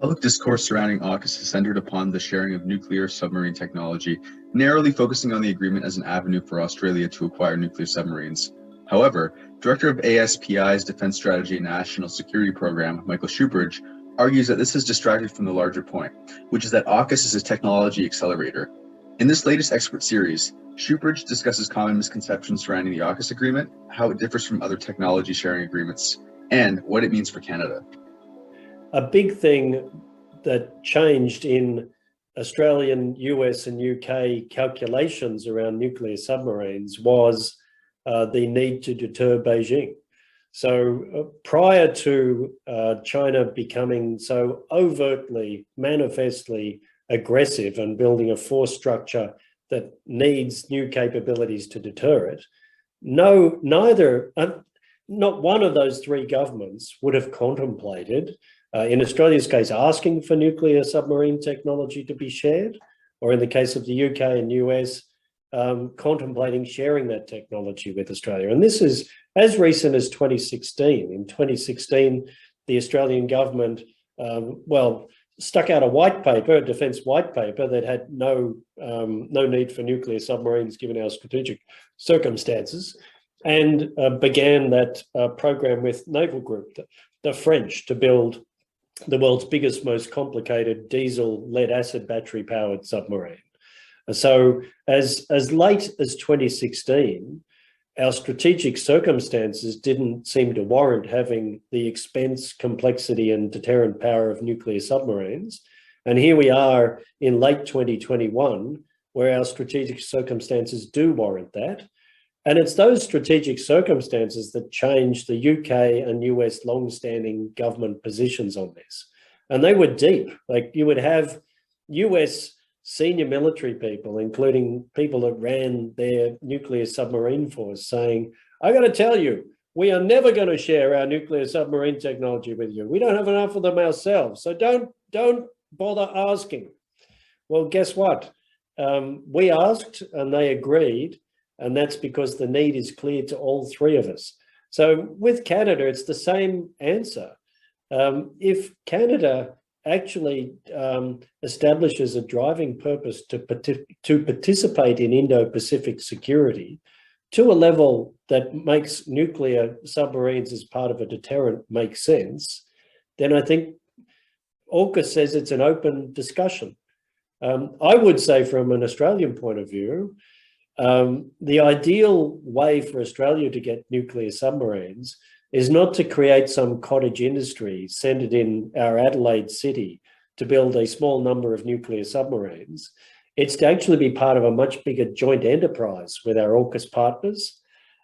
Public discourse surrounding AUKUS is centered upon the sharing of nuclear submarine technology, narrowly focusing on the agreement as an avenue for Australia to acquire nuclear submarines. However, Director of ASPI's Defense Strategy and National Security Program, Michael Shoebridge, argues that this has distracted from the larger point, which is that AUKUS is a technology accelerator. In this latest expert series, Shoebridge discusses common misconceptions surrounding the AUKUS agreement, how it differs from other technology sharing agreements, and what it means for Canada. A big thing that changed in Australian, US and UK calculations around nuclear submarines was the need to deter Beijing. So prior to China becoming so overtly, manifestly aggressive and building a force structure that needs new capabilities to deter it, not one of those three governments would have contemplated, in Australia's case, asking for nuclear submarine technology to be shared, or in the case of the UK and US, contemplating sharing that technology with Australia. And this is as recent as 2016. In 2016, the Australian government, stuck out a white paper, a defence white paper that had no need for nuclear submarines given our strategic circumstances, and began that program with Naval Group, the French, to build the world's biggest, most complicated diesel lead-acid battery-powered submarine. So as late as 2016, our strategic circumstances didn't seem to warrant having the expense, complexity, and deterrent power of nuclear submarines. And here we are in late 2021, where our strategic circumstances do warrant that. And it's those strategic circumstances that changed the UK and US long-standing government positions on this. And they were deep. Like, you would have US senior military people, including people that ran their nuclear submarine force, saying, I got to tell you, we are never going to share our nuclear submarine technology with you. We don't have enough of them ourselves. So don't bother asking. Well, guess what? We asked and they agreed. And that's because the need is clear to all three of us. So with Canada, it's the same answer. If Canada actually establishes a driving purpose to participate in Indo-Pacific security to a level that makes nuclear submarines as part of a deterrent make sense, then I think AUKUS says it's an open discussion. I would say from an Australian point of view, the ideal way for Australia to get nuclear submarines is not to create some cottage industry centred in our Adelaide city to build a small number of nuclear submarines. It's to actually be part of a much bigger joint enterprise with our AUKUS partners,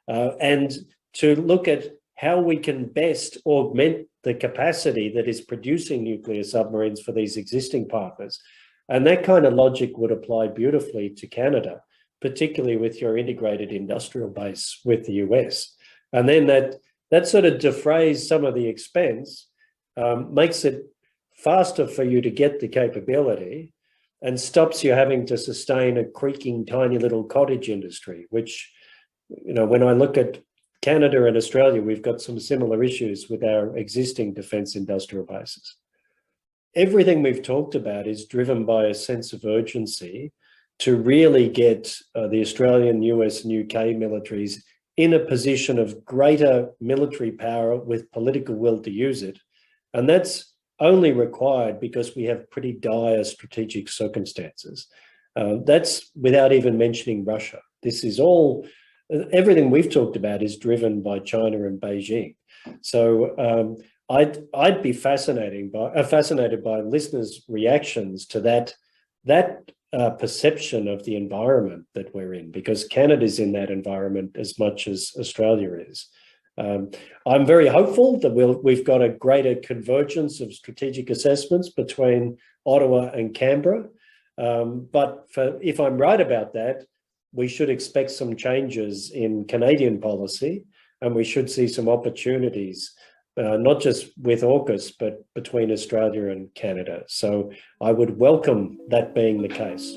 and to look at how we can best augment the capacity that is producing nuclear submarines for these existing partners. And that kind of logic would apply beautifully to Canada, particularly with your integrated industrial base with the US. And then that sort of defrays some of the expense, makes it faster for you to get the capability, and stops you having to sustain a creaking tiny little cottage industry, which, when I look at Canada and Australia, we've got some similar issues with our existing defence industrial bases. Everything we've talked about is driven by a sense of urgency to really get the Australian, US and UK militaries in a position of greater military power with political will to use it. And that's only required because we have pretty dire strategic circumstances. That's without even mentioning Russia. This is all, everything we've talked about is driven by China and Beijing. So I'd be fascinated by listeners' reactions to that perception of the environment that we're in, because Canada's in that environment as much as Australia is. I'm very hopeful that we've got a greater convergence of strategic assessments between Ottawa and Canberra. But if I'm right about that, we should expect some changes in Canadian policy, and we should see some opportunities, not just with AUKUS, but between Australia and Canada. So I would welcome that being the case.